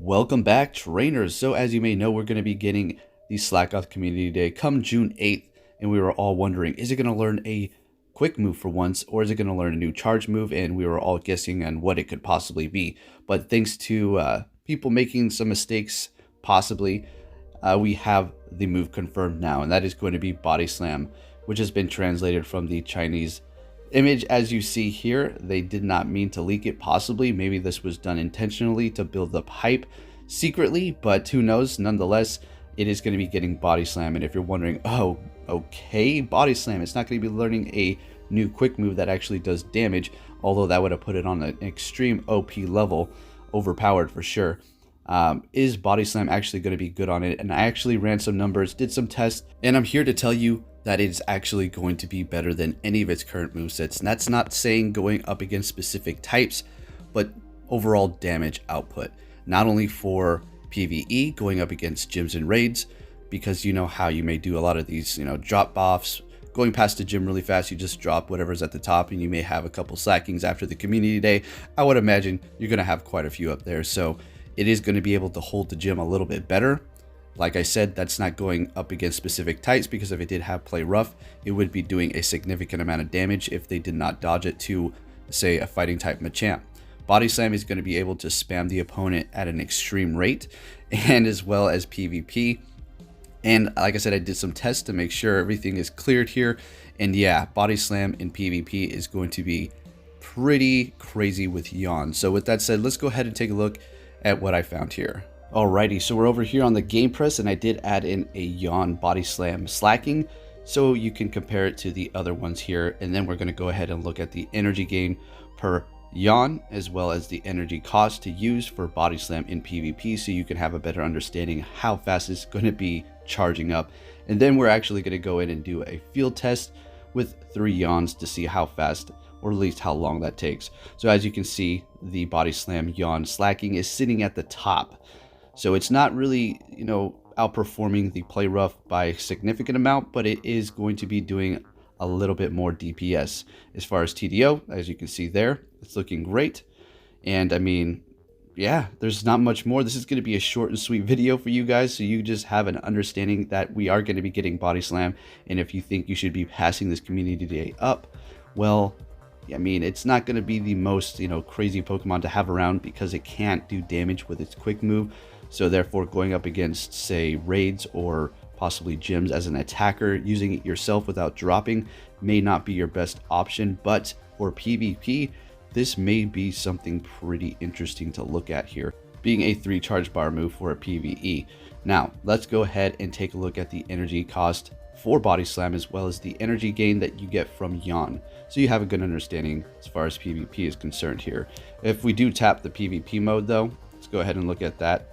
Welcome back, trainers. So as you may know, we're going to be getting the Slakoth Community Day come June 8th, and we were all wondering, is it going to learn a quick move for once, or is it going to learn a new charge move? And we were all guessing on what it could possibly be. But thanks to people making some mistakes, possibly, we have the move confirmed now, and that is going to be Body Slam, which has been translated from the Chinese image. As you see here, they did not mean to leak it. Possibly, maybe this was done intentionally to build up hype secretly, but who knows? Nonetheless, it is going to be getting Body Slam. And if you're wondering, oh, okay, Body Slam, it's not going to be learning a new quick move that actually does damage, although that would have put it on an extreme OP level, overpowered for sure. Is Body Slam actually going to be good on it? And I actually ran some numbers, did some tests, and I'm here to tell you that it's actually going to be better than any of its current movesets. And that's not saying going up against specific types, but overall damage output. Not only for PvE, going up against gyms and raids, because you know how you may do a lot of these, drop offs. Going past the gym really fast, you just drop whatever's at the top, and you may have a couple slackings after the community day. I would imagine you're going to have quite a few up there. So it is going to be able to hold the gym a little bit better. Like I said, that's not going up against specific types, because if it did have play rough, it would be doing a significant amount of damage if they did not dodge it to, say, a fighting type Machamp. Body Slam is going to be able to spam the opponent at an extreme rate, and as well as PvP. And like I said, I did some tests to make sure everything is cleared here. And yeah, Body Slam in PvP is going to be pretty crazy with Yawn. So with that said, let's go ahead and take a look at what I found here. Alrighty, so we're over here on the Game Press, and I did add in a Yawn Body Slam slacking, so you can compare it to the other ones here. And then we're going to go ahead and look at the energy gain per Yawn, as well as the energy cost to use for Body Slam in PvP, so you can have a better understanding how fast it's going to be charging up. And then we're actually going to go in and do a field test with 3 Yawns to see how fast, or at least how long that takes. So as you can see, the Body Slam Yawn slacking is sitting at the top. So it's not really, outperforming the play rough by a significant amount, but it is going to be doing a little bit more DPS. As far as TDO, as you can see there, it's looking great. And I mean, yeah, there's not much more. This is going to be a short and sweet video for you guys, so you just have an understanding that we are going to be getting Body Slam. And if you think you should be passing this community day up, well, I mean, it's not going to be the most, crazy Pokemon to have around, because it can't do damage with its quick move. So therefore, going up against, say, raids or possibly gyms as an attacker, using it yourself without dropping may not be your best option. But for PvP, this may be something pretty interesting to look at here, being a 3 charge bar move for a PvE. Now, let's go ahead and take a look at the energy cost for Body Slam, as well as the energy gain that you get from Yawn, so you have a good understanding as far as PvP is concerned here. If we do tap the PvP mode though, let's go ahead and look at that.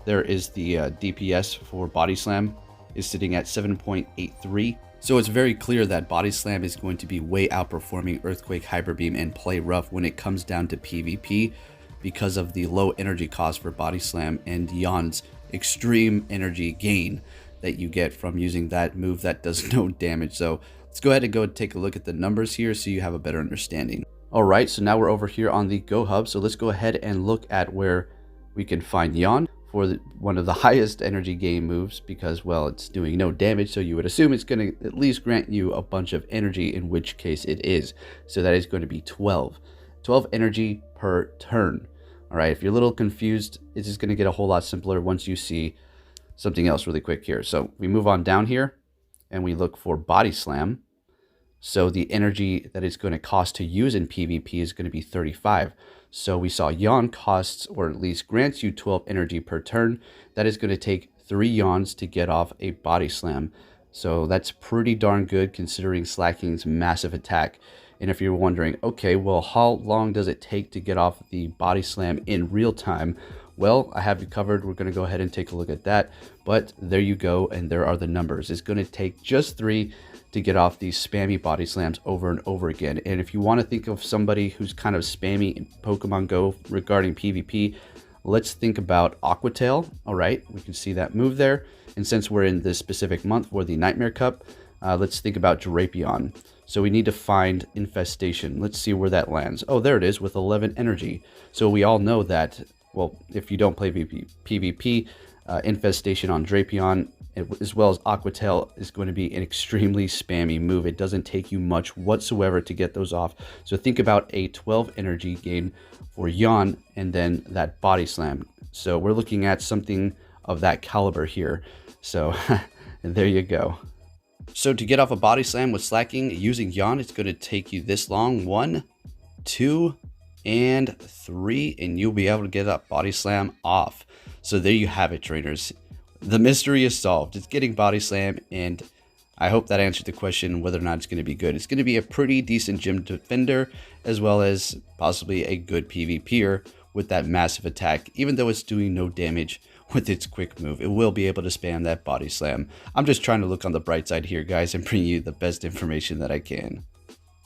There is the DPS for Body Slam is sitting at 7.83. So it's very clear that Body Slam is going to be way outperforming Earthquake, Hyper Beam, and Play Rough when it comes down to PvP, because of the low energy cost for Body Slam and Yawn's extreme energy gain that you get from using that move that does no damage. So let's go ahead and take a look at the numbers here so you have a better understanding. Alright, so now we're over here on the Go Hub, so let's go ahead and look at where we can find Yawn for one of the highest energy gain moves, because, well, it's doing no damage, so you would assume it's going to at least grant you a bunch of energy, in which case it is. So that is going to be 12 energy per turn. All right, if you're a little confused, it's just going to get a whole lot simpler once you see something else really quick here. So we move on down here and we look for Body Slam. So the energy that it's going to cost to use in PvP is going to be 35. So we saw Yawn costs, or at least grants you 12 energy per turn. That is going to take 3 Yawns to get off a Body Slam. So that's pretty darn good, considering Slacking's massive attack. And if you're wondering, okay, well, how long does it take to get off the Body Slam in real time? Well, I have you covered. We're going to go ahead and take a look at that. But there you go, and there are the numbers. It's going to take just 3 to get off these spammy Body Slams over and over again. And if you want to think of somebody who's kind of spammy in Pokemon Go regarding PvP, let's think about Aquatail. All right, we can see that move there. And since we're in this specific month for the Nightmare Cup, let's think about Drapion. So we need to find Infestation. Let's see where that lands. Oh, there it is with 11 energy. So we all know that well, if you don't play PvP, Infestation on Drapion, as well as Aquatail, is going to be an extremely spammy move. It doesn't take you much whatsoever to get those off. So think about a 12 energy gain for Yawn and then that Body Slam. So we're looking at something of that caliber here. So there you go. So to get off a Body Slam with Slaking using Yawn, it's going to take you this long. 1, 2, and 3, and you'll be able to get that Body Slam off. So there you have it, trainers. The mystery is solved. It's getting Body Slam, and I hope that answered the question whether or not it's going to be good. It's going to be a pretty decent gym defender, as well as possibly a good PvPer with that massive attack. Even though it's doing no damage with its quick move, it will be able to spam that Body Slam. I'm just trying to look on the bright side here, guys, and bring you the best information that I can.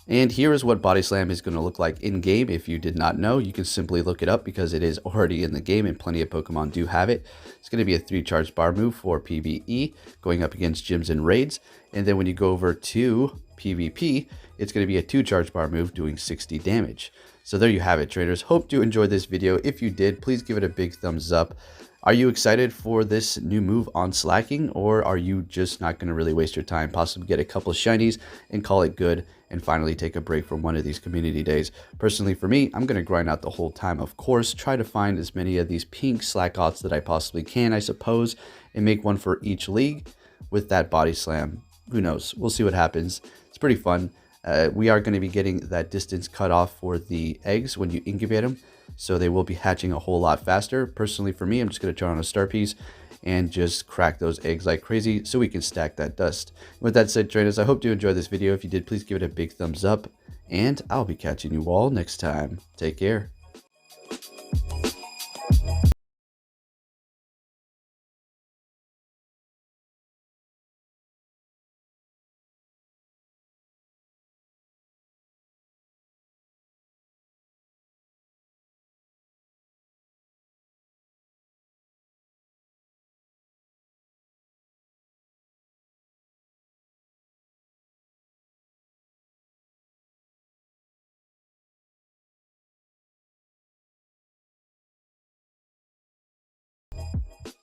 And here is what Body Slam is going to look like in game. If you did not know, you can simply look it up because it is already in the game and plenty of Pokemon do have it. It's going to be a 3 charge bar move for PvE, going up against gyms and raids. And then when you go over to PvP, it's going to be a 2 charge bar move doing 60 damage. So there you have it, traders. Hope you enjoyed this video. If you did, please give it a big thumbs up. Are you excited for this new move on Slaking, or are you just not going to really waste your time, possibly get a couple of shinies and call it good and finally take a break from one of these community days? Personally, for me, I'm going to grind out the whole time, of course, try to find as many of these pink Slakoths that I possibly can, I suppose, and make one for each league with that Body Slam. Who knows? We'll see what happens. It's pretty fun. We are going to be getting that distance cut off for the eggs when you incubate them, so they will be hatching a whole lot faster. Personally, for me, I'm just going to turn on a star piece and just crack those eggs like crazy so we can stack that dust. With that said, traders, I hope you enjoyed this video. If you did, please give it a big thumbs up, and I'll be catching you all next time. Take care.